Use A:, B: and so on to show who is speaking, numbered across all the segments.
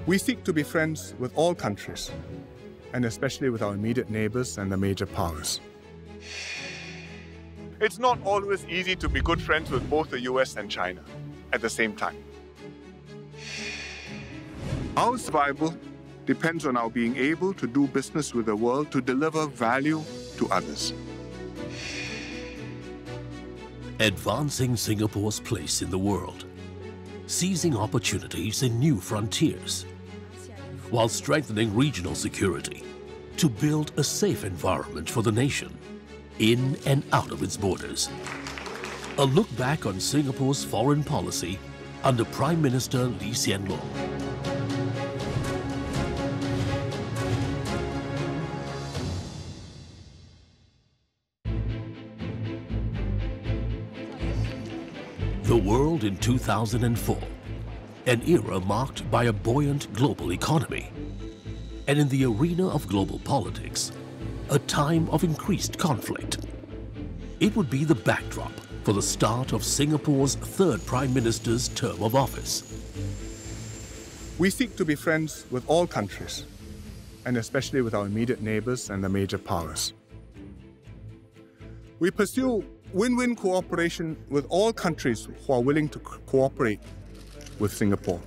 A: We seek to be friends with all countries, and especially with our immediate neighbors and the major powers. It's not always easy to be good friends with both the US and China at the same time. Our survival depends on our being able to do business with the world to deliver value to others.
B: Advancing Singapore's place in the world, seizing opportunities in new frontiers, while strengthening regional security to build a safe environment for the nation, in and out of its borders. A look back on Singapore's foreign policy under Prime Minister Lee Hsien Loong. The world in 2004, an era marked by a buoyant global economy, and in the arena of global politics, a time of increased conflict. It would be the backdrop for the start of Singapore's third Prime Minister's term of office.
A: We seek to be friends with all countries, and especially with our immediate neighbors and the major powers. We pursue win-win cooperation with all countries who are willing to cooperate with Singapore.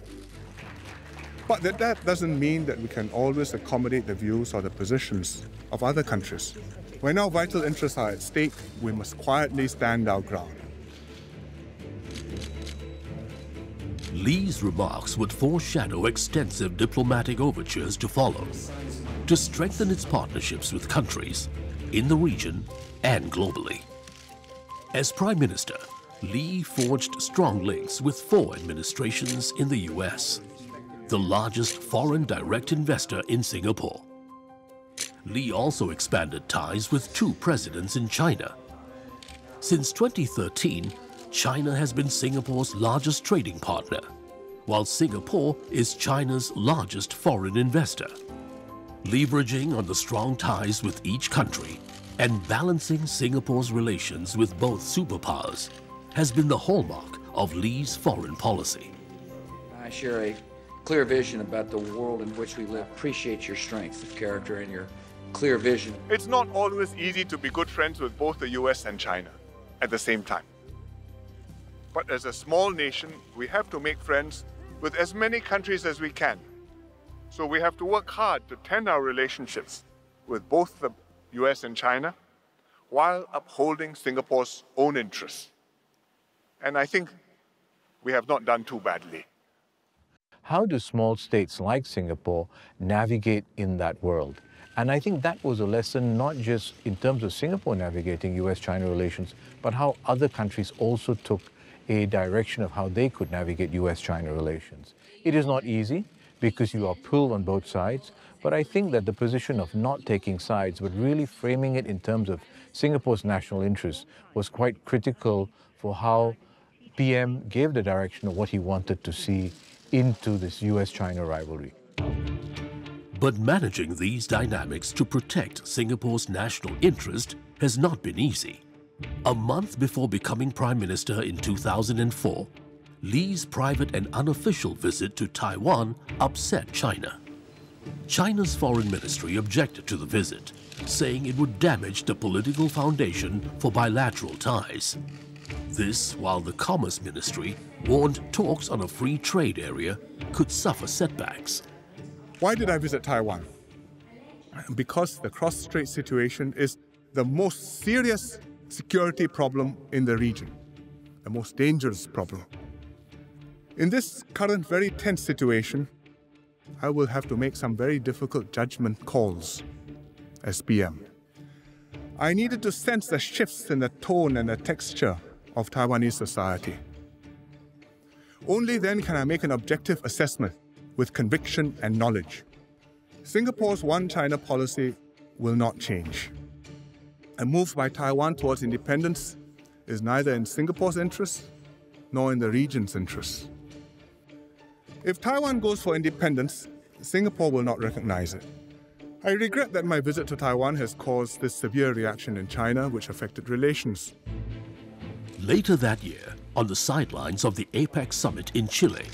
A: But that doesn't mean that we can always accommodate the views or the positions of other countries. When our vital interests are at stake, we must quietly stand our ground.
B: Lee's remarks would foreshadow extensive diplomatic overtures to follow, to strengthen its partnerships with countries in the region and globally. As Prime Minister, Lee forged strong links with 4 administrations in the US, the largest foreign direct investor in Singapore. Lee also expanded ties with 2 presidents in China. Since 2013, China has been Singapore's largest trading partner, while Singapore is China's largest foreign investor. Leveraging on the strong ties with each country and balancing Singapore's relations with both superpowers has been the hallmark of Lee's foreign policy.
C: I share a clear vision about the world in which we live. Appreciate your strength of character and your clear vision.
A: It's not always easy to be good friends with both the US and China at the same time. But as a small nation, we have to make friends with as many countries as we can. So we have to work hard to tend our relationships with both the US and China while upholding Singapore's own interests. And I think we have not done too badly.
D: How do small states like Singapore navigate in that world? And I think that was a lesson not just in terms of Singapore navigating US-China relations, but how other countries also took a direction of how they could navigate US-China relations. It is not easy because you are pulled on both sides, but I think that the position of not taking sides, but really framing it in terms of Singapore's national interests was quite critical for how PM gave the direction of what he wanted to see into this US-China rivalry.
B: But managing these dynamics to protect Singapore's national interest has not been easy. A month before becoming Prime Minister in 2004, Lee's private and unofficial visit to Taiwan upset China. China's foreign ministry objected to the visit, saying it would damage the political foundation for bilateral ties. This while the Commerce Ministry warned talks on a free trade area could suffer setbacks.
A: Why did I visit Taiwan? Because the cross-strait situation is the most serious security problem in the region, the most dangerous problem. In this current very tense situation, I will have to make some very difficult judgment calls as PM. I needed to sense the shifts in the tone and the texture of Taiwanese society. Only then can I make an objective assessment with conviction and knowledge. Singapore's One China policy will not change. A move by Taiwan towards independence is neither in Singapore's interest nor in the region's interest. If Taiwan goes for independence, Singapore will not recognize it. I regret that my visit to Taiwan has caused this severe reaction in China, which affected relations.
B: Later that year, on the sidelines of the APEC summit in Chile,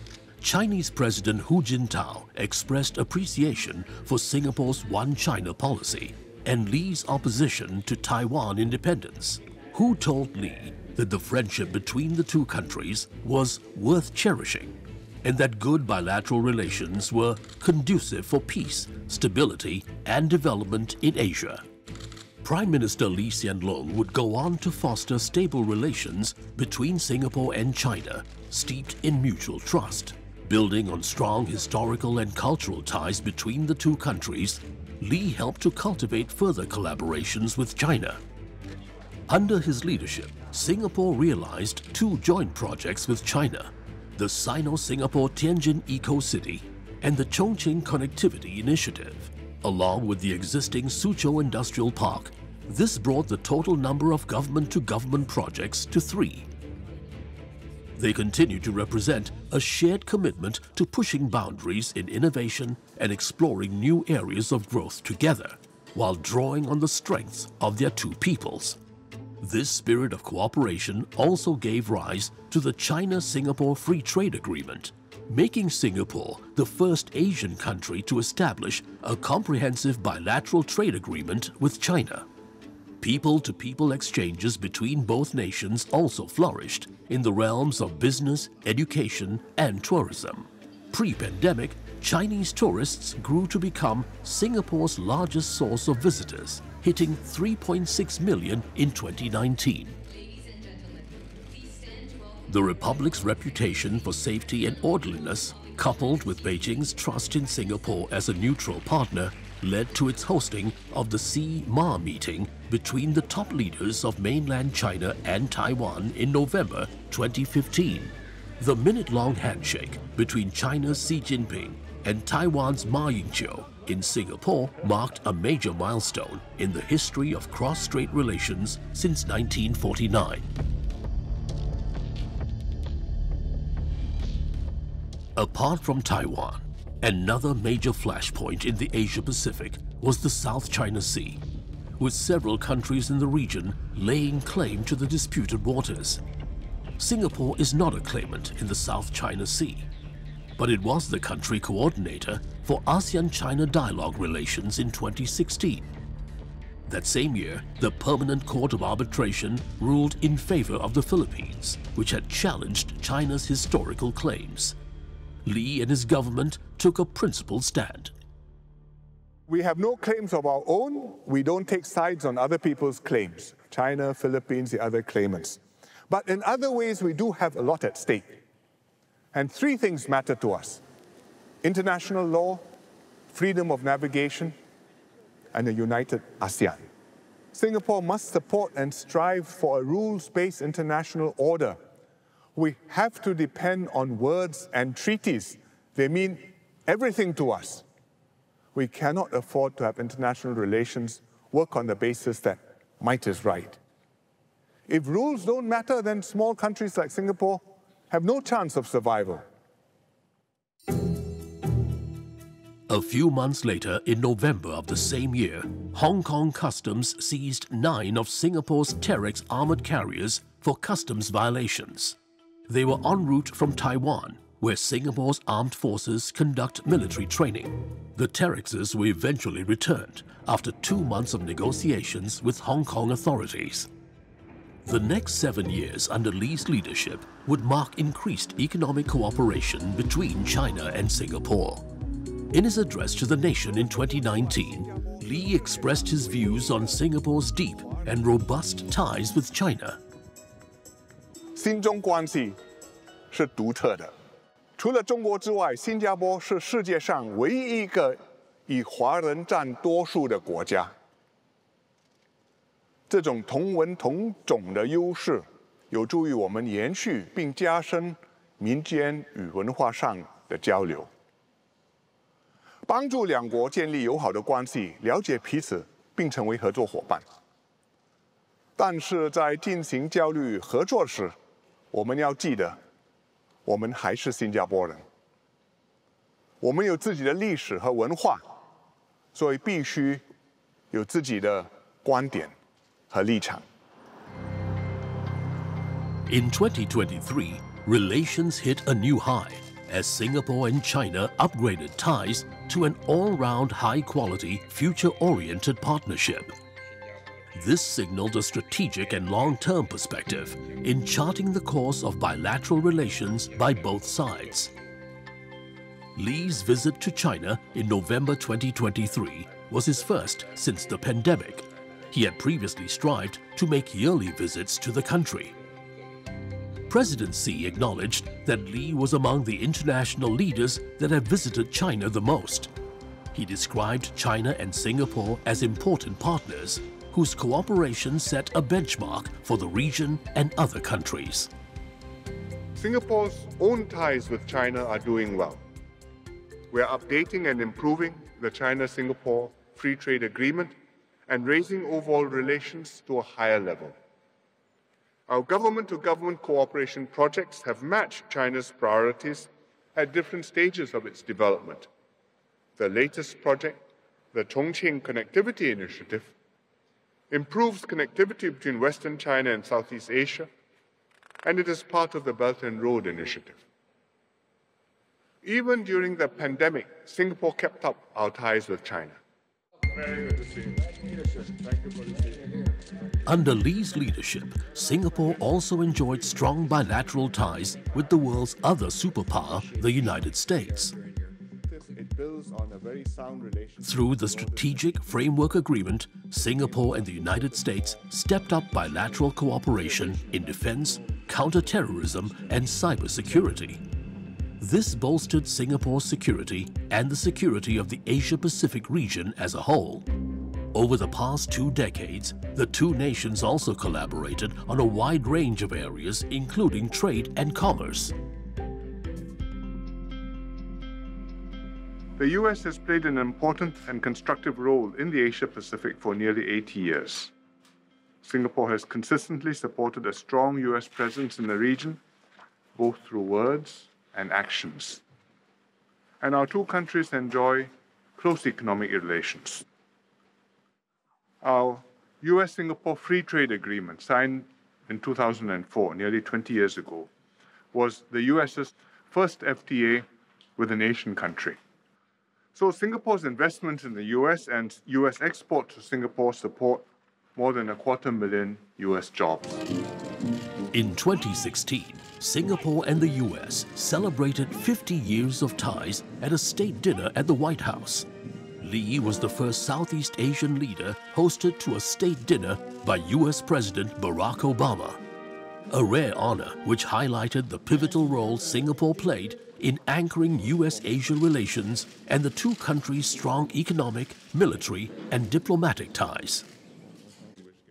B: Chinese President Hu Jintao expressed appreciation for Singapore's One China policy and Li's opposition to Taiwan independence. Hu told Li that the friendship between the two countries was worth cherishing and that good bilateral relations were conducive for peace, stability, and development in Asia. Prime Minister Lee Hsien Loong would go on to foster stable relations between Singapore and China, steeped in mutual trust. Building on strong historical and cultural ties between the two countries, Lee helped to cultivate further collaborations with China. Under his leadership, Singapore realized two joint projects with China, the Sino-Singapore Tianjin Eco-City and the Chongqing Connectivity Initiative. Along with the existing Suzhou Industrial Park, this brought the total number of government-to-government projects to 3. They continue to represent a shared commitment to pushing boundaries in innovation and exploring new areas of growth together, while drawing on the strengths of their two peoples. This spirit of cooperation also gave rise to the China-Singapore Free Trade Agreement, making Singapore the first Asian country to establish a comprehensive bilateral trade agreement with China. People-to-people exchanges between both nations also flourished in the realms of business, education, and tourism. Pre-pandemic, Chinese tourists grew to become Singapore's largest source of visitors, hitting 3.6 million in 2019. The Republic's reputation for safety and orderliness, coupled with Beijing's trust in Singapore as a neutral partner, led to its hosting of the CMA meeting between the top leaders of mainland China and Taiwan in November 2015. The minute-long handshake between China's Xi Jinping and Taiwan's Ma Ying-jeou in Singapore marked a major milestone in the history of cross-strait relations since 1949. Apart from Taiwan, another major flashpoint in the Asia-Pacific was the South China Sea, with several countries in the region laying claim to the disputed waters. Singapore is not a claimant in the South China Sea, but it was the country coordinator for ASEAN-China dialogue relations in 2016. That same year, the Permanent Court of Arbitration ruled in favor of the Philippines, which had challenged China's historical claims. Lee and his government took a principled stand.
A: We have no claims of our own. We don't take sides on other people's claims. China, Philippines, the other claimants. But in other ways, we do have a lot at stake. And 3 things matter to us: international law, freedom of navigation, and a united ASEAN. Singapore must support and strive for a rules-based international order. We have to depend on words and treaties. They mean everything to us. We cannot afford to have international relations work on the basis that might is right. If rules don't matter, then small countries like Singapore have no chance of survival.
B: A few months later, in November of the same year, Hong Kong Customs seized 9 of Singapore's Terex armored carriers for customs violations. They were en route from Taiwan, where Singapore's armed forces conduct military training. The Terexes were eventually returned after 2 months of negotiations with Hong Kong authorities. The next 7 years under Lee's leadership would mark increased economic cooperation between China and Singapore. In his address to the nation in 2019, Lee expressed his views on Singapore's deep and robust ties with China.
A: 新中关系是独特的，除了中国之外，新加坡是世界上唯一一个以华人占多数的国家。这种同文同种的优势，有助于我们延续并加深民间与文化上的交流，帮助两国建立友好的关系，了解彼此，并成为合作伙伴。但是在进行交流合作时，我们要记得，我们还是新加坡人，我们有自己的历史和文化，所以必须有自己的观点和立场。
B: In 2023, relations hit a new high as Singapore and China upgraded ties to an all-round high-quality, future-oriented partnership. This signaled a strategic and long-term perspective in charting the course of bilateral relations by both sides. Li's visit to China in November 2023 was his first since the pandemic. He had previously strived to make yearly visits to the country. President Xi acknowledged that Li was among the international leaders that have visited China the most. He described China and Singapore as important partners whose cooperation set a benchmark for the region and other countries.
A: Singapore's own ties with China are doing well. We are updating and improving the China-Singapore Free Trade Agreement and raising overall relations to a higher level. Our government-to-government cooperation projects have matched China's priorities at different stages of its development. The latest project, the Chongqing Connectivity Initiative, improves connectivity between Western China and Southeast Asia, and it is part of the Belt and Road Initiative. Even during the pandemic, Singapore kept up our ties with China. Very good to see you. Thank you for the
B: Under Li's leadership, Singapore also enjoyed strong bilateral ties with the world's other superpower, the United States. Through the Strategic Framework Agreement, Singapore and the United States stepped up bilateral cooperation in defense, counter-terrorism and cybersecurity. This bolstered Singapore's security and the security of the Asia-Pacific region as a whole. Over the past 2 decades, the two nations also collaborated on a wide range of areas, including trade and commerce.
A: The US has played an important and constructive role in the Asia-Pacific for nearly 80 years. Singapore has consistently supported a strong US presence in the region, both through words and actions. And our two countries enjoy close economic relations. Our US-Singapore Free Trade Agreement, signed in 2004, nearly 20 years ago, was the US's first FTA with an Asian country. So Singapore's investments in the US and US export to Singapore support more than 250,000 US jobs.
B: In 2016, Singapore and the US celebrated 50 years of ties at a state dinner at the White House. Li was the first Southeast Asian leader hosted to a state dinner by US President Barack Obama. A rare honor which highlighted the pivotal role Singapore played in anchoring US-Asia relations and the two countries' strong economic, military and diplomatic ties.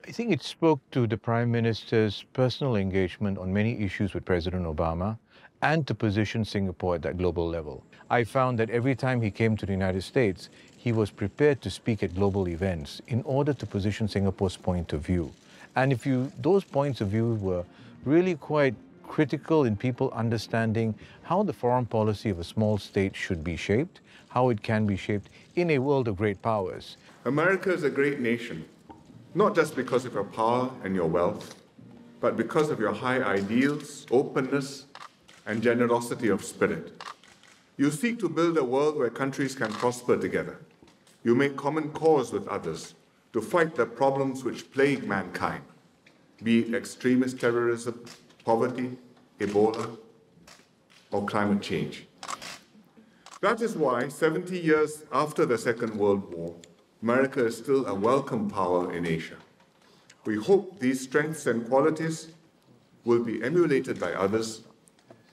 D: I think it spoke to the Prime Minister's personal engagement on many issues with President Obama and to position Singapore at that global level. I found that every time he came to the United States, he was prepared to speak at global events in order to position Singapore's point of view. And those points of view were really quite critical in people understanding how the foreign policy of a small state should be shaped, how it can be shaped in a world of great powers.
A: America is a great nation, not just because of your power and your wealth, but because of your high ideals, openness, and generosity of spirit. You seek to build a world where countries can prosper together. You make common cause with others to fight the problems which plague mankind, be it extremist terrorism, poverty, Ebola, or climate change. That is why, 70 years after the Second World War, America is still a welcome power in Asia. We hope these strengths and qualities will be emulated by others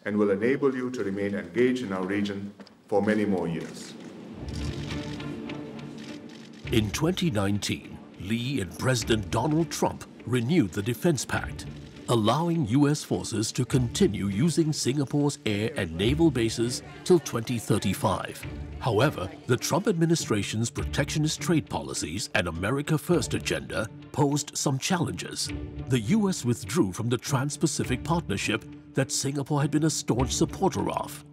A: and will enable you to remain engaged in our region for many more years.
B: In 2019, Li and President Donald Trump renewed the Defense Pact, allowing US forces to continue using Singapore's air and naval bases till 2035. However, the Trump administration's protectionist trade policies and America First agenda posed some challenges. The US withdrew from the Trans-Pacific Partnership that Singapore had been a staunch supporter of.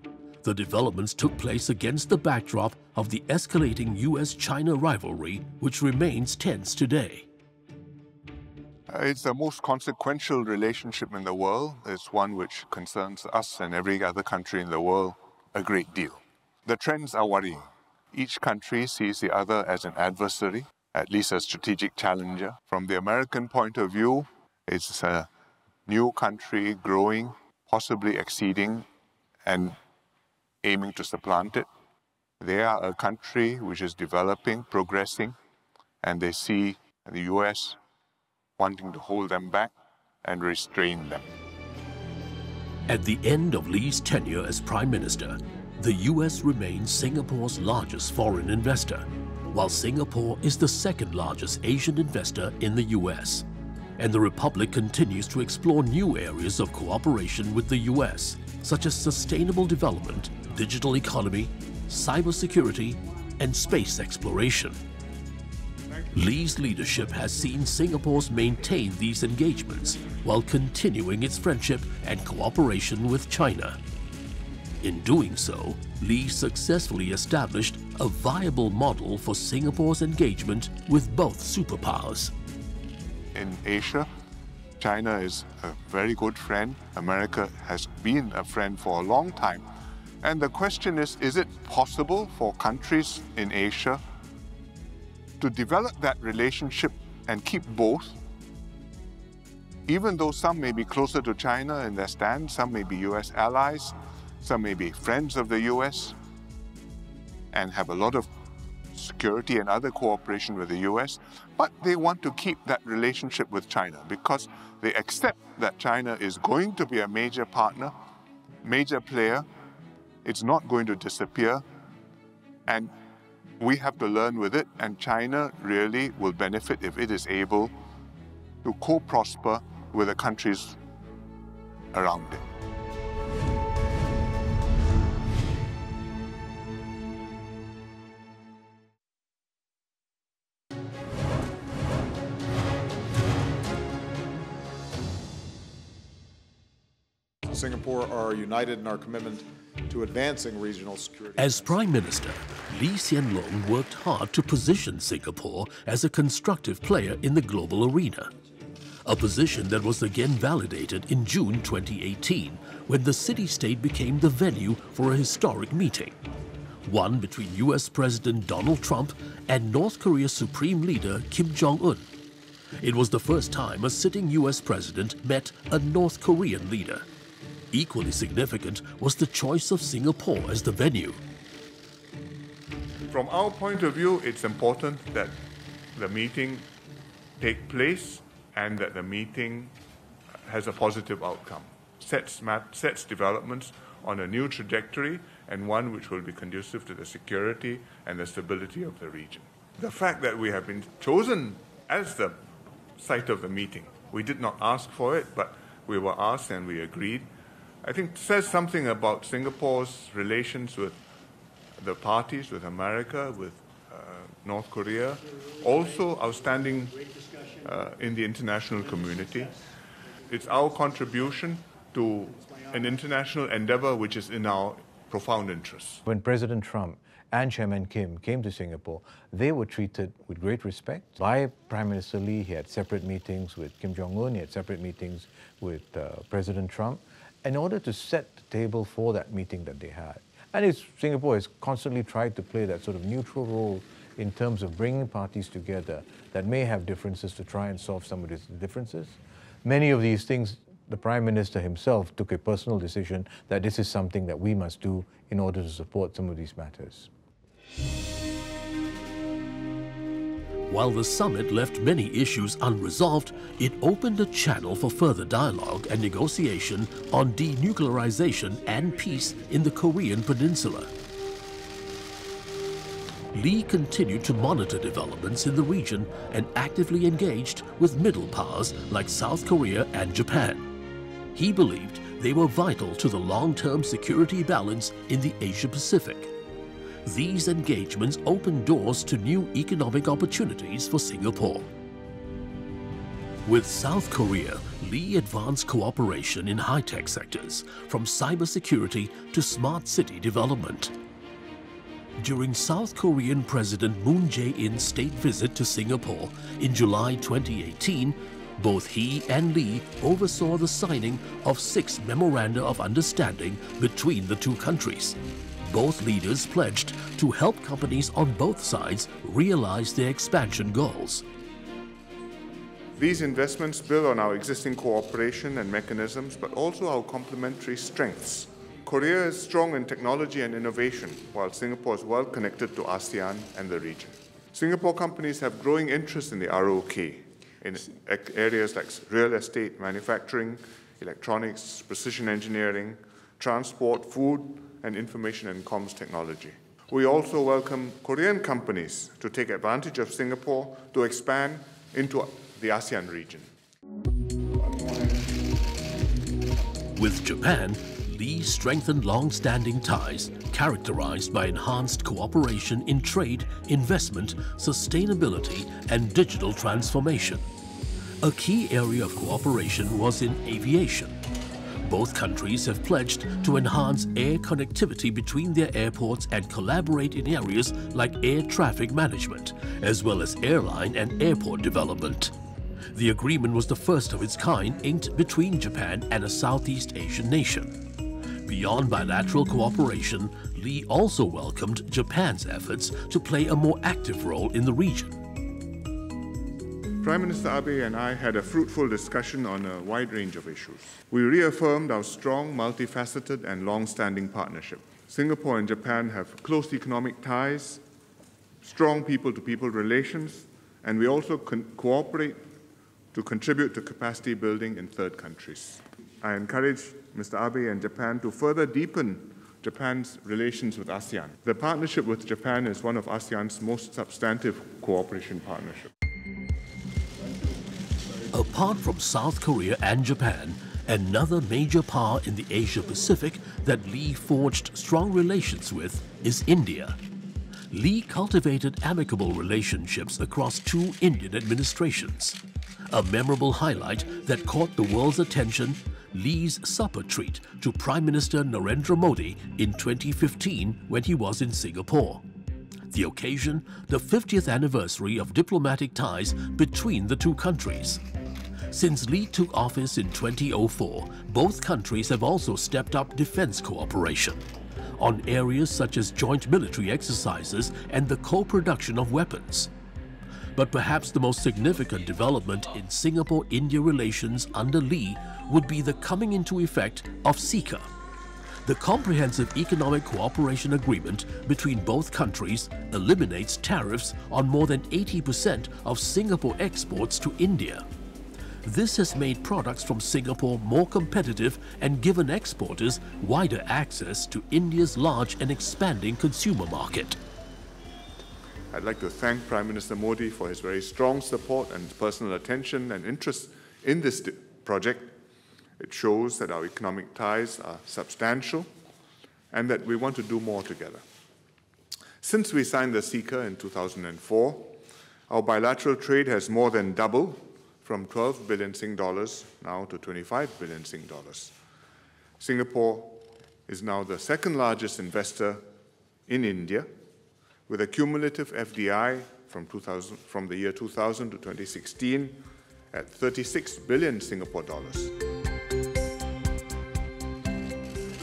B: The developments took place against the backdrop of the escalating US-China rivalry, which remains tense today.
A: It's the most consequential relationship in the world. It's one which concerns us and every other country in the world a great deal. The trends are worrying. Each country sees the other as an adversary, at least a strategic challenger. From the American point of view, it's a new country growing, possibly exceeding and aiming to supplant it. They are a country which is developing, progressing, and they see the US wanting to hold them back and restrain them.
B: At the end of Lee's tenure as Prime Minister, the US remains Singapore's largest foreign investor, while Singapore is the second largest Asian investor in the US. And the Republic continues to explore new areas of cooperation with the US, such as sustainable development, digital economy, cybersecurity, and space exploration. Lee's leadership has seen Singapore maintain these engagements while continuing its friendship and cooperation with China. In doing so, Lee successfully established a viable model for Singapore's engagement with both superpowers.
A: In Asia, China is a very good friend. America has been a friend for a long time. And the question is it possible for countries in Asia to develop that relationship and keep both? Even though some may be closer to China in their stand, some may be US allies, some may be friends of the US and have a lot of security and other cooperation with the US, but they want to keep that relationship with China because they accept that China is going to be a major partner, major player. It's not going to disappear, and we have to learn with it, and China really will benefit if it is able to co-prosper with the countries around it.
E: Singapore are united in our commitment to advancing regional security.
B: As Prime Minister, Lee Hsien Loong worked hard to position Singapore as a constructive player in the global arena. A position that was again validated in June 2018, when the city-state became the venue for a historic meeting. One between US President Donald Trump and North Korea's Supreme Leader Kim Jong-un. It was the first time a sitting US president met a North Korean leader. Equally significant was the choice of Singapore as the venue.
A: From our point of view, it's important that the meeting take place and that the meeting has a positive outcome, sets developments on a new trajectory and one which will be conducive to the security and the stability of the region. The fact that we have been chosen as the site of the meeting, we did not ask for it, but we were asked and we agreed, I think says something about Singapore's relations with the parties, with America, with North Korea, also outstanding in the international community. It's our contribution to an international endeavor which is in our profound interest.
D: When President Trump and Chairman Kim came to Singapore, they were treated with great respect by Prime Minister Lee. He had separate meetings with Kim Jong-un, he had separate meetings with President Trump, in order to set the table for that meeting that they had. And Singapore has constantly tried to play that sort of neutral role in terms of bringing parties together that may have differences to try and solve some of these differences. Many of these things, the Prime Minister himself took a personal decision that this is something that we must do in order to support some of these matters.
B: While the summit left many issues unresolved, it opened a channel for further dialogue and negotiation on denuclearization and peace in the Korean Peninsula. Lee continued to monitor developments in the region and actively engaged with middle powers like South Korea and Japan. He believed they were vital to the long-term security balance in the Asia-Pacific. These engagements opened doors to new economic opportunities for Singapore. With South Korea, Lee advanced cooperation in high-tech sectors, from cybersecurity to smart city development. During South Korean President Moon Jae-in's state visit to Singapore in July 2018, both he and Lee oversaw the signing of 6 memoranda of understanding between the two countries. both leaders pledged to help companies on both sides realize their expansion goals.
A: These investments build on our existing cooperation and mechanisms, but also our complementary strengths. Korea is strong in technology and innovation, while Singapore is well connected to ASEAN and the region. Singapore companies have growing interest in the ROK in areas like real estate, manufacturing, electronics, precision engineering, transport, food, and information and comms technology. We also welcome Korean companies to take advantage of Singapore to expand into the ASEAN region.
B: With Japan, Lee strengthened long-standing ties characterized by enhanced cooperation in trade, investment, sustainability, and digital transformation. A key area of cooperation was in aviation. Both countries have pledged to enhance air connectivity between their airports and collaborate in areas like air traffic management, as well as airline and airport development. The agreement was the first of its kind inked between Japan and a Southeast Asian nation. Beyond bilateral cooperation, Lee also welcomed Japan's efforts to play a more active role in the region.
A: Prime Minister Abe and I had a fruitful discussion on a wide range of issues. We reaffirmed our strong, multifaceted and long-standing partnership. Singapore and Japan have close economic ties, strong people-to-people relations, and we also cooperate to contribute to capacity building in third countries. I encourage Mr. Abe and Japan to further deepen Japan's relations with ASEAN. The partnership with Japan is one of ASEAN's most substantive cooperation partnerships.
B: Apart from South Korea and Japan, another major power in the Asia-Pacific that Lee forged strong relations with is India. Lee cultivated amicable relationships across two Indian administrations. A memorable highlight that caught the world's attention, Lee's supper treat to Prime Minister Narendra Modi in 2015 when he was in Singapore. The occasion, the 50th anniversary of diplomatic ties between the two countries. Since Lee took office in 2004, both countries have also stepped up defense cooperation on areas such as joint military exercises and the co-production of weapons. But perhaps the most significant development in Singapore-India relations under Lee would be the coming into effect of CECA. The Comprehensive Economic Cooperation Agreement between both countries eliminates tariffs on more than 80% of Singapore exports to India. This has made products from Singapore more competitive and given exporters wider access to India's large and expanding consumer market.
A: I'd like to thank Prime Minister Modi for his very strong support and personal attention and interest in this project. It shows that our economic ties are substantial and that we want to do more together. Since we signed the CECA in 2004, our bilateral trade has more than doubled from 12 billion Sing dollars now to 25 billion Sing dollars. Singapore is now the second largest investor in India, with a cumulative FDI from the year 2000 to 2016 at 36 billion Singapore dollars.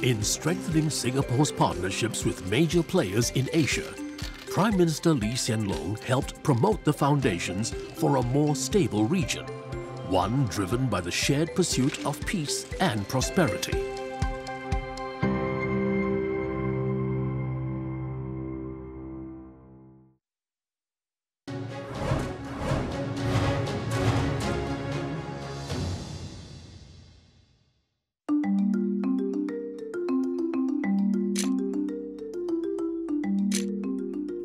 B: In strengthening Singapore's partnerships with major players in Asia, Prime Minister Lee Hsien Loong helped promote the foundations for a more stable region, one driven by the shared pursuit of peace and prosperity.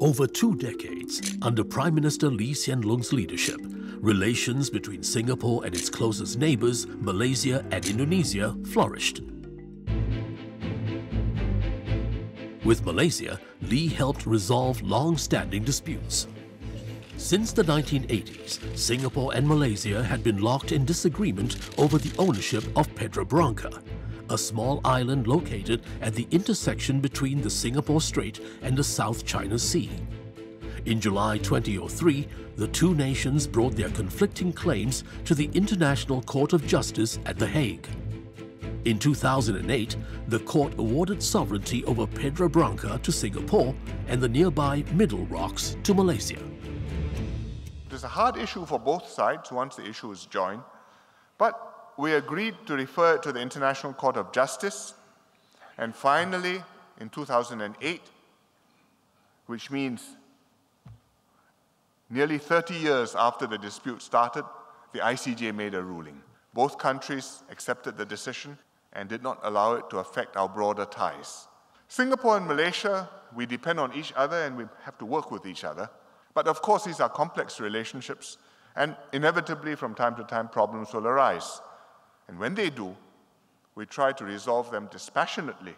B: Over 2 decades, under Prime Minister Lee Hsien Loong's leadership, relations between Singapore and its closest neighbors, Malaysia and Indonesia, flourished. With Malaysia, Lee helped resolve long-standing disputes. Since the 1980s, Singapore and Malaysia had been locked in disagreement over the ownership of Pedra Branca, a small island located at the intersection between the Singapore Strait and the South China Sea. In July 2003, the two nations brought their conflicting claims to the International Court of Justice at The Hague. In 2008, the court awarded sovereignty over Pedra Branca to Singapore and the nearby Middle Rocks to Malaysia.
A: It is a hard issue for both sides once the issue is joined, but we agreed to refer it to the International Court of Justice, and finally, in 2008, which means nearly 30 years after the dispute started, the ICJ made a ruling. Both countries accepted the decision and did not allow it to affect our broader ties. Singapore and Malaysia, we depend on each other and we have to work with each other. But of course, these are complex relationships, and inevitably, from time to time, problems will arise. And when they do, we try to resolve them dispassionately,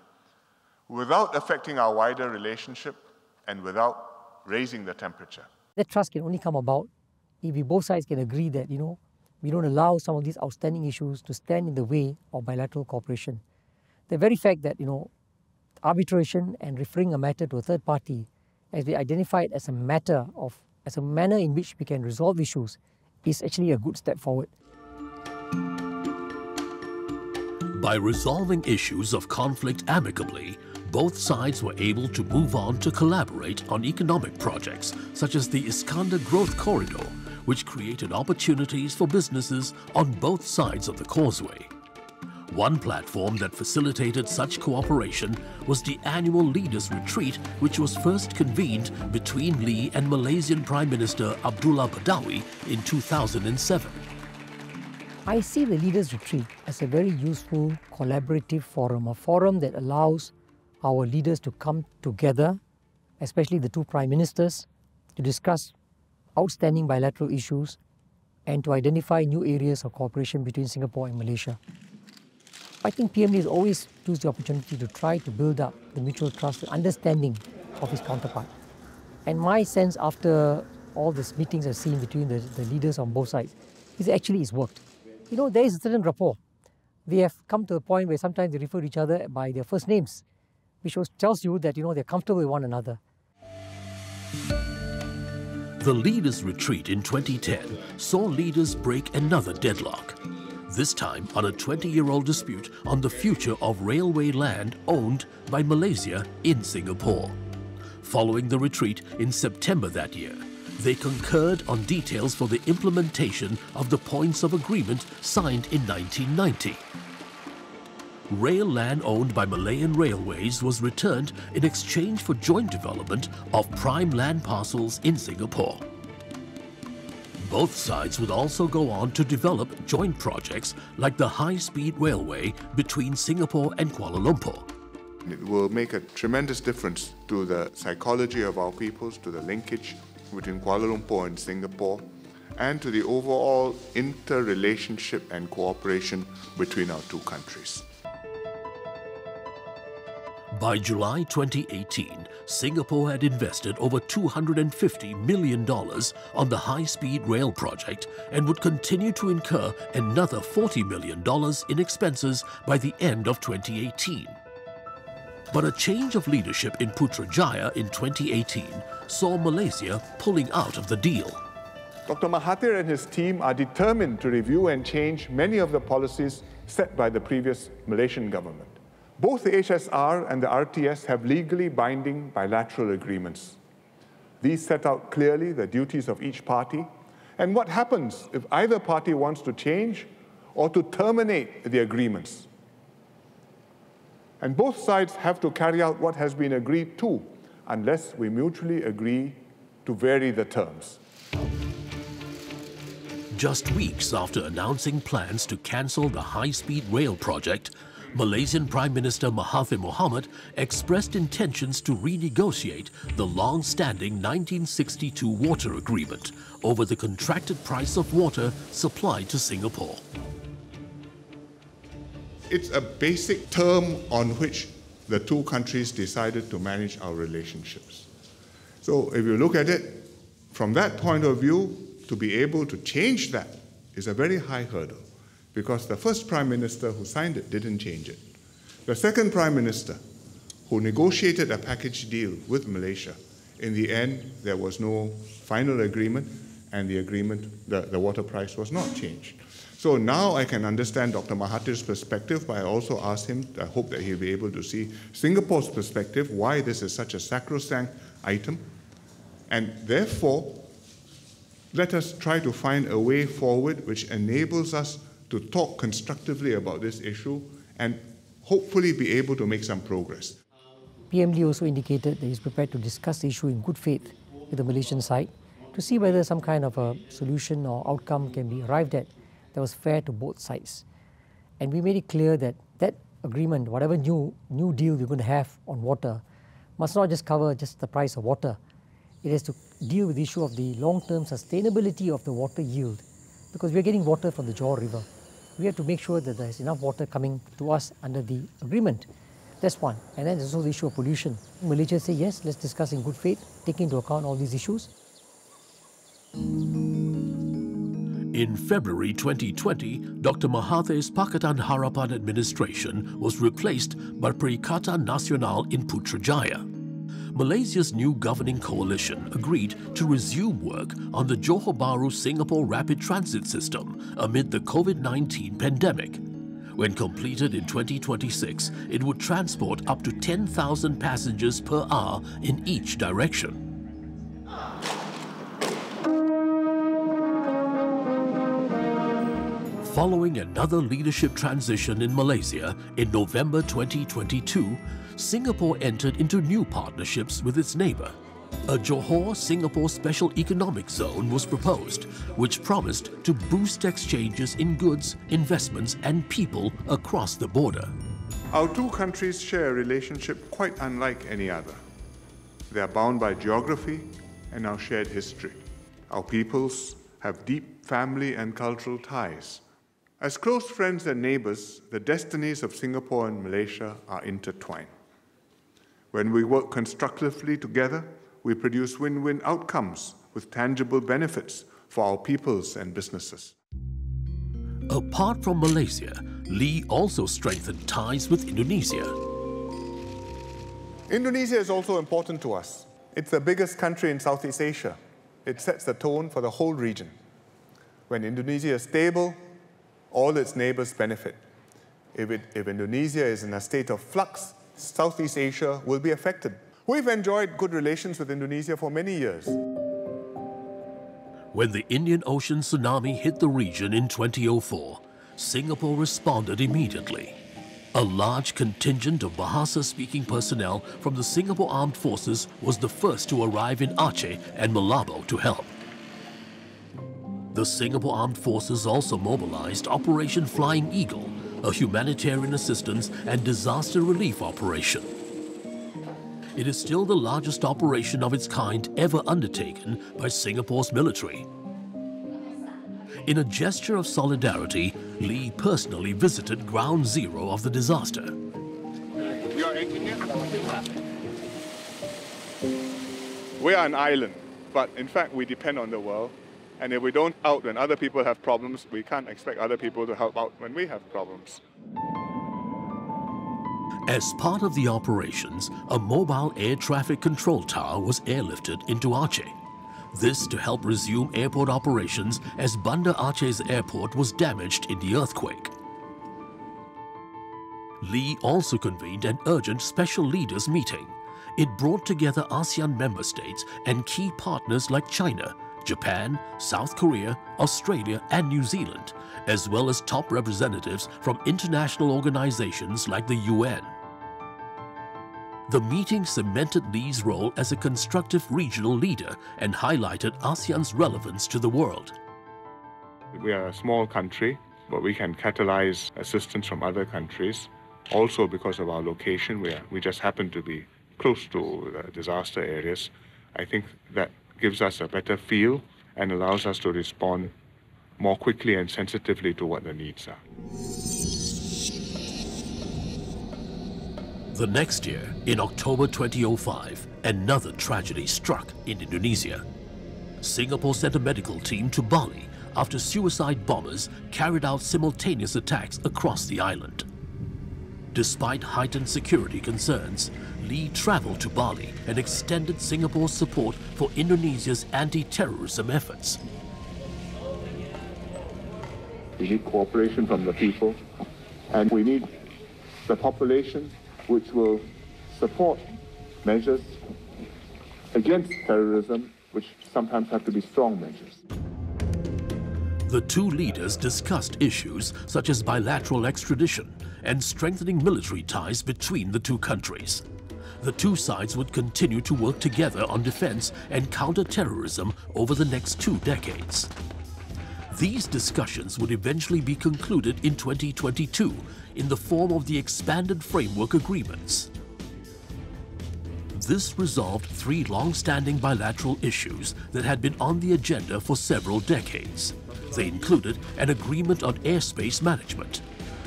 A: without affecting our wider relationship and without raising the temperature.
F: That trust can only come about if we both sides can agree that, we don't allow some of these outstanding issues to stand in the way of bilateral cooperation. The very fact that, arbitration and referring a matter to a third party, as we identify it as a manner in which we can resolve issues, is actually a good step forward.
B: By resolving issues of conflict amicably, both sides were able to move on to collaborate on economic projects such as the Iskandar Growth Corridor, which created opportunities for businesses on both sides of the causeway. One platform that facilitated such cooperation was the annual Leaders Retreat, which was first convened between Lee and Malaysian Prime Minister Abdullah Badawi in 2007.
F: I see the Leaders Retreat as a very useful collaborative forum, a forum that allows our leaders to come together, especially the two Prime Ministers, to discuss outstanding bilateral issues and to identify new areas of cooperation between Singapore and Malaysia. I think PMD has always used the opportunity to try to build up the mutual trust and understanding of his counterpart. And my sense after all these meetings I've seen between the leaders on both sides is actually it's worked. There is a certain rapport. They have come to a point where sometimes they refer to each other by their first names, which tells you that they're comfortable with one another.
B: The Leaders Retreat in 2010 saw leaders break another deadlock, this time on a 20-year-old dispute on the future of railway land owned by Malaysia in Singapore. Following the retreat in September that year, they concurred on details for the implementation of the points of agreement signed in 1990. Rail land owned by Malayan Railways was returned in exchange for joint development of prime land parcels in Singapore. Both sides would also go on to develop joint projects like the high-speed railway between Singapore and Kuala Lumpur.
A: It will make a tremendous difference to the psychology of our peoples, to the linkage between Kuala Lumpur and Singapore, and to the overall interrelationship and cooperation between our two countries.
B: By July 2018, Singapore had invested over $250 million on the high-speed rail project and would continue to incur another $40 million in expenses by the end of 2018. But a change of leadership in Putrajaya in 2018 saw Malaysia pulling out of the deal.
A: Dr. Mahathir and his team are determined to review and change many of the policies set by the previous Malaysian government. Both the HSR and the RTS have legally binding bilateral agreements. These set out clearly the duties of each party and what happens if either party wants to change or to terminate the agreements. And both sides have to carry out what has been agreed to, unless we mutually agree to vary the terms.
B: Just weeks after announcing plans to cancel the high-speed rail project, Malaysian Prime Minister Mahathir Mohamad expressed intentions to renegotiate the long-standing 1962 water agreement over the contracted price of water supplied to Singapore.
A: It's a basic term on which the two countries decided to manage our relationships. So if you look at it from that point of view, to be able to change that is a very high hurdle, because the first Prime Minister who signed it didn't change it. The second Prime Minister, who negotiated a package deal with Malaysia, in the end, there was no final agreement, and the water price was not changed. So now I can understand Dr. Mahathir's perspective, but I also asked him, I hope that he'll be able to see Singapore's perspective, why this is such a sacrosanct item. And therefore, let us try to find a way forward which enables us to talk constructively about this issue and hopefully be able to make some progress.
F: PM Lee also indicated that he's prepared to discuss the issue in good faith with the Malaysian side to see whether some kind of a solution or outcome can be arrived at that was fair to both sides. And we made it clear that that agreement, whatever new deal we're going to have on water, must not just cover just the price of water. It has to deal with the issue of the long-term sustainability of the water yield, because we're getting water from the Johor River. We have to make sure that there's enough water coming to us under the agreement. That's one. And then there's also the issue of pollution. Malaysia say, yes, let's discuss in good faith, take into account all these issues.
B: In February 2020, Dr. Mahathir's Pakatan Harapan administration was replaced by Perikatan Nasional in Putrajaya. Malaysia's new governing coalition agreed to resume work on the Johor Bahru-Singapore Rapid Transit System amid the COVID-19 pandemic. When completed in 2026, it would transport up to 10,000 passengers per hour in each direction. Following another leadership transition in Malaysia in November 2022, Singapore entered into new partnerships with its neighbour. A Johor-Singapore Special Economic Zone was proposed, which promised to boost exchanges in goods, investments and people across the border.
A: Our two countries share a relationship quite unlike any other. They are bound by geography and our shared history. Our peoples have deep family and cultural ties. As close friends and neighbours, the destinies of Singapore and Malaysia are intertwined. When we work constructively together, we produce win-win outcomes with tangible benefits for our peoples and businesses.
B: Apart from Malaysia, Lee also strengthened ties with Indonesia.
A: Indonesia is also important to us. It's the biggest country in Southeast Asia. It sets the tone for the whole region. When Indonesia is stable, all its neighbours benefit. If Indonesia is in a state of flux, Southeast Asia will be affected. We've enjoyed good relations with Indonesia for many years.
B: When the Indian Ocean tsunami hit the region in 2004, Singapore responded immediately. A large contingent of Bahasa-speaking personnel from the Singapore Armed Forces was the first to arrive in Aceh and Malabo to help. The Singapore Armed Forces also mobilized Operation Flying Eagle, a humanitarian assistance and disaster relief operation. It is still the largest operation of its kind ever undertaken by Singapore's military. In a gesture of solidarity, Lee personally visited Ground Zero of the disaster.
A: We are an island, but in fact we depend on the world. And if we don't help when other people have problems, we can't expect other people to help out when we have problems.
B: As part of the operations, a mobile air traffic control tower was airlifted into Aceh. This to help resume airport operations as Banda Aceh's airport was damaged in the earthquake. Lee also convened an urgent special leaders meeting. It brought together ASEAN member states and key partners like China, Japan, South Korea, Australia and New Zealand, as well as top representatives from international organizations like the UN. The meeting cemented Lee's role as a constructive regional leader and highlighted ASEAN's relevance to the world.
A: We are a small country, but we can catalyze assistance from other countries. Also because of our location, we just happen to be close to disaster areas. I think that gives us a better feel and allows us to respond more quickly and sensitively to what the needs are.
B: The next year, in October 2005, another tragedy struck in Indonesia. Singapore sent a medical team to Bali after suicide bombers carried out simultaneous attacks across the island. Despite heightened security concerns, Lee traveled to Bali and extended Singapore's support for Indonesia's anti-terrorism efforts.
G: We need cooperation from the people. And we need the population which will support measures against terrorism, which sometimes have to be strong measures.
B: The two leaders discussed issues such as bilateral extradition and strengthening military ties between the two countries. The two sides would continue to work together on defense and counter-terrorism over the next 2 decades. These discussions would eventually be concluded in 2022 in the form of the expanded framework agreements. This resolved 3 long-standing bilateral issues that had been on the agenda for several decades. They included an agreement on airspace management.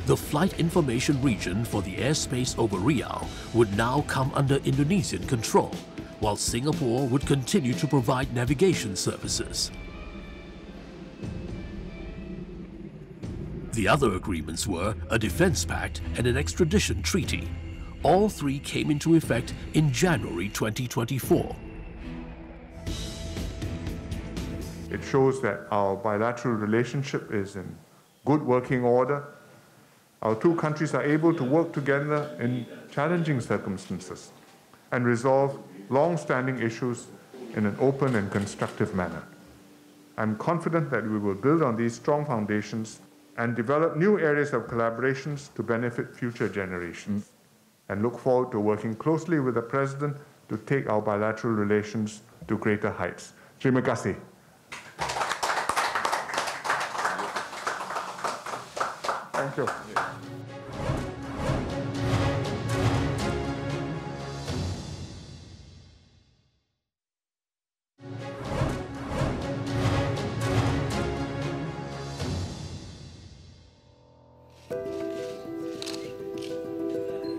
B: The flight information region for the airspace over Riau would now come under Indonesian control, while Singapore would continue to provide navigation services. The other agreements were a defense pact and an extradition treaty. All 3 came into effect in January 2024.
G: It shows that our bilateral relationship is in good working order. Our two countries are able to work together in challenging circumstances and resolve long-standing issues in an open and constructive manner. I'm confident that we will build on these strong foundations and develop new areas of collaborations to benefit future generations, and look forward to working closely with the President to take our bilateral relations to greater heights. Terima kasih. Thank you.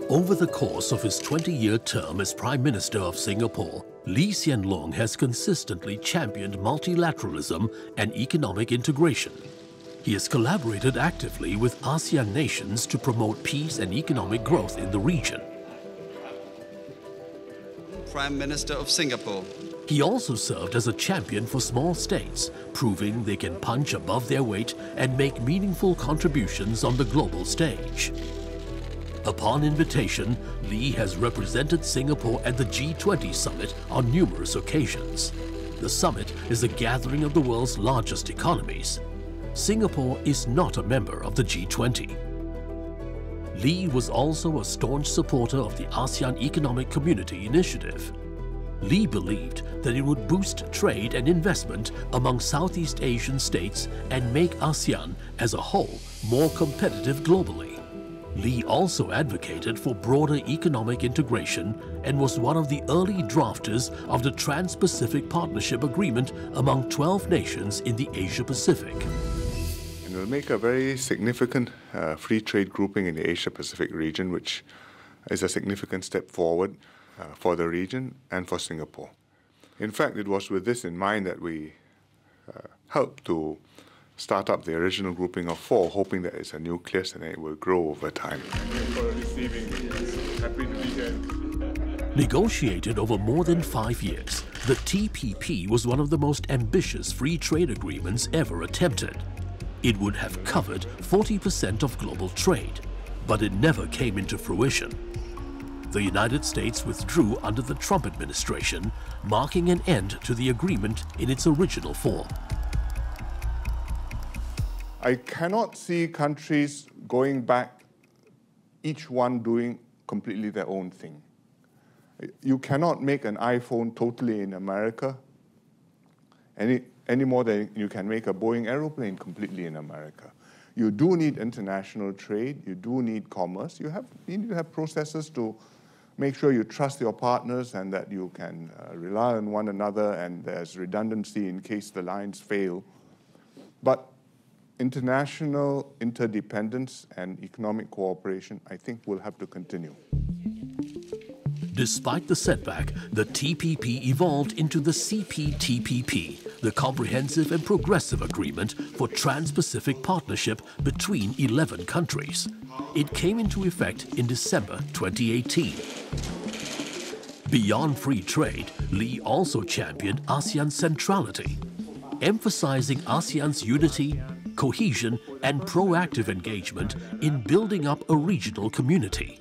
B: Over the course of his 20-year term as Prime Minister of Singapore, Lee Hsien Loong has consistently championed multilateralism and economic integration. He has collaborated actively with ASEAN nations to promote peace and economic growth in the region.
H: Prime Minister of Singapore.
B: He also served as a champion for small states, proving they can punch above their weight and make meaningful contributions on the global stage. Upon invitation, Lee has represented Singapore at the G20 summit on numerous occasions. The summit is a gathering of the world's largest economies. Singapore is not a member of the G20. Lee was also a staunch supporter of the ASEAN Economic Community Initiative. Lee believed that it would boost trade and investment among Southeast Asian states and make ASEAN as a whole more competitive globally. Lee also advocated for broader economic integration and was one of the early drafters of the Trans-Pacific Partnership Agreement among 12 nations in the Asia-Pacific.
A: It will make a very significant free trade grouping in the Asia-Pacific region, which is a significant step forward for the region and for Singapore. In fact, it was with this in mind that we helped to start up the original grouping of 4, hoping that it's a nucleus and it will grow over time.
B: Negotiated over more than 5 years, the TPP was one of the most ambitious free trade agreements ever attempted. It would have covered 40% of global trade, but it never came into fruition. The United States withdrew under the Trump administration, marking an end to the agreement in its original form.
G: I cannot see countries going back, each one doing completely their own thing. You cannot make an iPhone totally in America any more than you can make a Boeing aeroplane completely in America. You do need international trade, you do need commerce, you need to have processes to make sure you trust your partners and that you can rely on one another and there's redundancy in case the lines fail. But international interdependence and economic cooperation, I think, will have to continue.
B: Despite the setback, the TPP evolved into the CPTPP, the Comprehensive and Progressive Agreement for Trans-Pacific Partnership between 11 countries. It came into effect in December 2018. Beyond free trade, Lee also championed ASEAN centrality, emphasizing ASEAN's unity, cohesion, and proactive engagement in building up a regional community.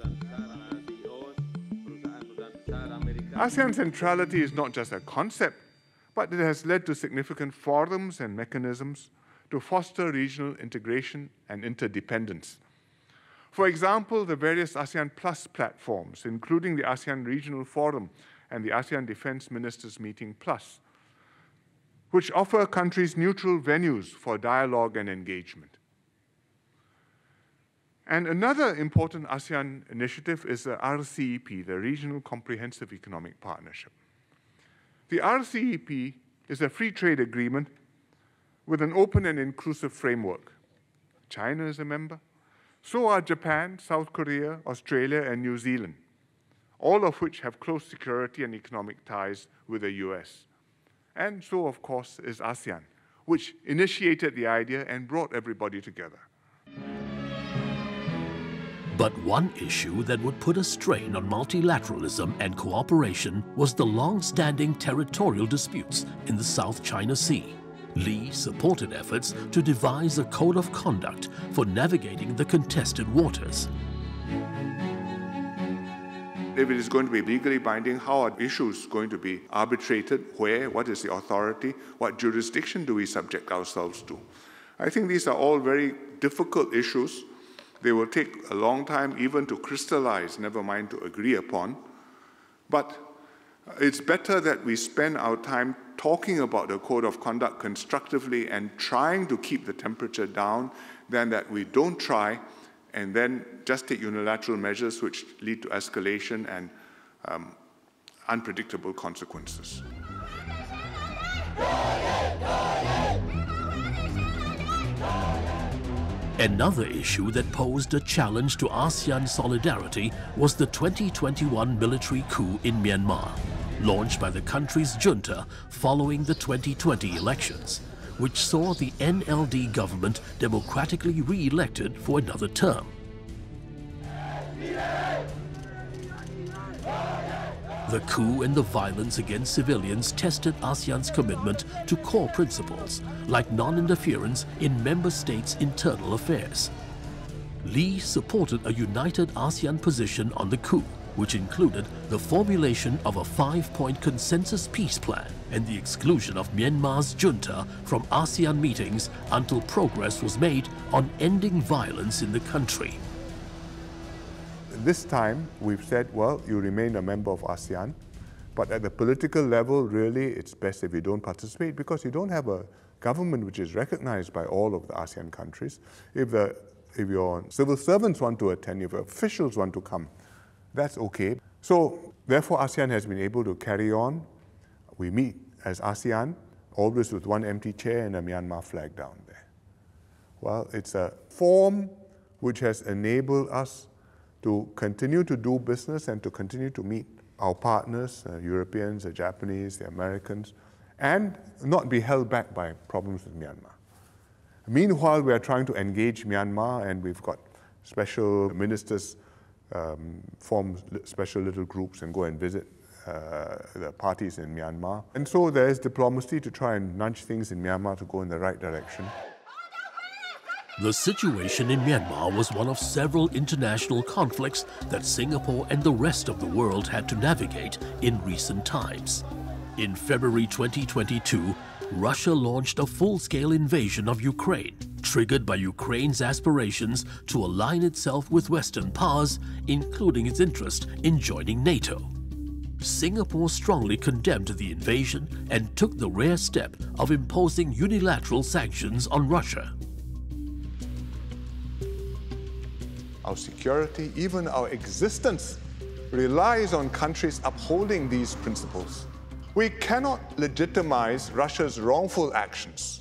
G: ASEAN centrality is not just a concept, but it has led to significant forums and mechanisms to foster regional integration and interdependence. For example, the various ASEAN Plus platforms, including the ASEAN Regional Forum and the ASEAN Defense Ministers Meeting Plus, which offer countries neutral venues for dialogue and engagement. And another important ASEAN initiative is the RCEP, the Regional Comprehensive Economic Partnership. The RCEP is a free trade agreement with an open and inclusive framework. China is a member. So are Japan, South Korea, Australia, and New Zealand, all of which have close security and economic ties with the US. And so, of course, is ASEAN, which initiated the idea and brought everybody together.
B: But one issue that would put a strain on multilateralism and cooperation was the long-standing territorial disputes in the South China Sea. Lee supported efforts to devise a code of conduct for navigating the contested waters.
G: If it is going to be legally binding, how are issues going to be arbitrated? Where? What is the authority? What jurisdiction do we subject ourselves to? I think these are all very difficult issues. They will take a long time even to crystallize, never mind to agree upon. But it's better that we spend our time talking about the code of conduct constructively and trying to keep the temperature down than that we don't try and then just take unilateral measures which lead to escalation and unpredictable consequences.
B: Another issue that posed a challenge to ASEAN solidarity was the 2021 military coup in Myanmar, launched by the country's junta following the 2020 elections, which saw the NLD government democratically re-elected for another term. The coup and the violence against civilians tested ASEAN's commitment to core principles, like non-interference in member states' internal affairs. Lee supported a united ASEAN position on the coup, which included the formulation of a 5-point consensus peace plan and the exclusion of Myanmar's junta from ASEAN meetings until progress was made on ending violence in the country.
G: This time, we've said, well, you remain a member of ASEAN, but at the political level, really, it's best if you don't participate because you don't have a government which is recognized by all of the ASEAN countries. If your civil servants want to attend, if officials want to come, that's okay. So, therefore, ASEAN has been able to carry on. We meet as ASEAN, always with one empty chair and a Myanmar flag down there. Well, it's a form which has enabled us to continue to do business and to continue to meet our partners, Europeans, the Japanese, the Americans, and not be held back by problems with Myanmar. Meanwhile, we are trying to engage Myanmar, and we've got special ministers form special little groups and go and visit the parties in Myanmar. And so there is diplomacy to try and nudge things in Myanmar to go in the right direction.
B: The situation in Myanmar was one of several international conflicts that Singapore and the rest of the world had to navigate in recent times. In February 2022, Russia launched a full-scale invasion of Ukraine, triggered by Ukraine's aspirations to align itself with Western powers, including its interest in joining NATO. Singapore strongly condemned the invasion and took the rare step of imposing unilateral sanctions on Russia.
G: Our security, even our existence, relies on countries upholding these principles. We cannot legitimize Russia's wrongful actions.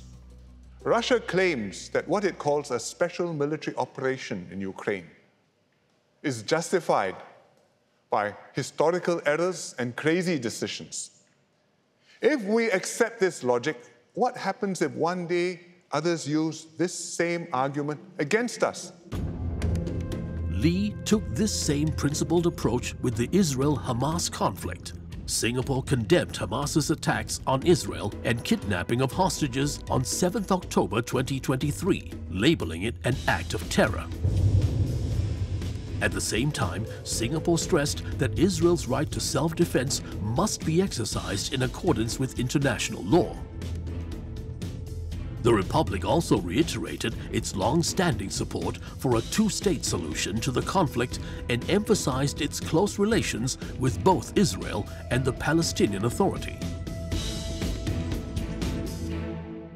G: Russia claims that what it calls a special military operation in Ukraine is justified by historical errors and crazy decisions. If we accept this logic, what happens if one day others use this same argument against us?
B: Lee took this same principled approach with the Israel-Hamas conflict. Singapore condemned Hamas's attacks on Israel and kidnapping of hostages on 7th October 2023, labeling it an act of terror. At the same time, Singapore stressed that Israel's right to self-defense must be exercised in accordance with international law. The Republic also reiterated its long-standing support for a two-state solution to the conflict and emphasized its close relations with both Israel and the Palestinian Authority.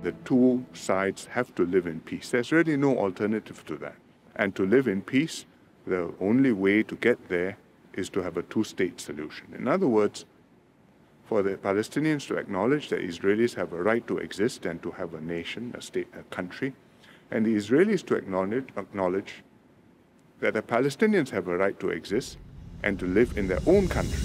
A: The two sides have to live in peace. There's really no alternative to that. And to live in peace, the only way to get there is to have a two-state solution. In other words, for the Palestinians to acknowledge that Israelis have a right to exist and to have a nation, a state, a country, and the Israelis to acknowledge that the Palestinians have a right to exist and to live in their own country.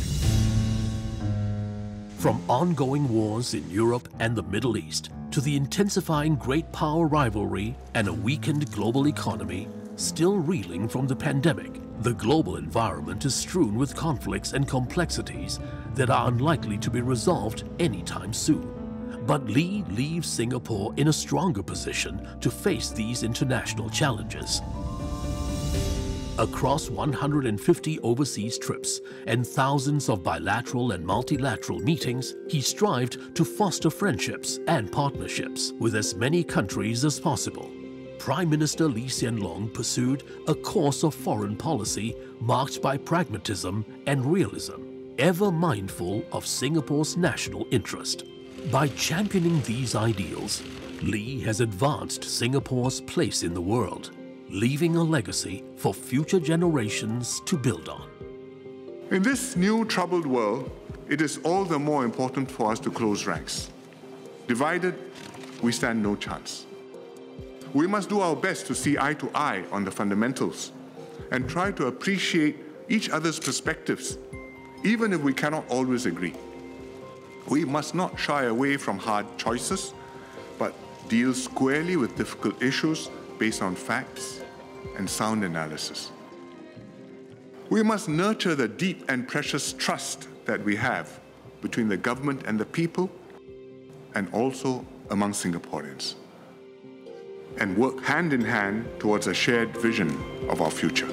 B: From ongoing wars in Europe and the Middle East to the intensifying great power rivalry and a weakened global economy, still reeling from the pandemic, the global environment is strewn with conflicts and complexities that are unlikely to be resolved anytime soon. But Lee leaves Singapore in a stronger position to face these international challenges. Across 150 overseas trips and thousands of bilateral and multilateral meetings, he strived to foster friendships and partnerships with as many countries as possible. Prime Minister Lee Hsien Loong pursued a course of foreign policy marked by pragmatism and realism, ever mindful of Singapore's national interest. By championing these ideals, Lee has advanced Singapore's place in the world, leaving a legacy for future generations to build on.
A: In this new troubled world, it is all the more important for us to close ranks. Divided, we stand no chance. We must do our best to see eye to eye on the fundamentals and try to appreciate each other's perspectives, even if we cannot always agree. We must not shy away from hard choices, but deal squarely with difficult issues based on facts and sound analysis. We must nurture the deep and precious trust that we have between the government and the people, and also among Singaporeans, and work hand in hand towards a shared vision of our future.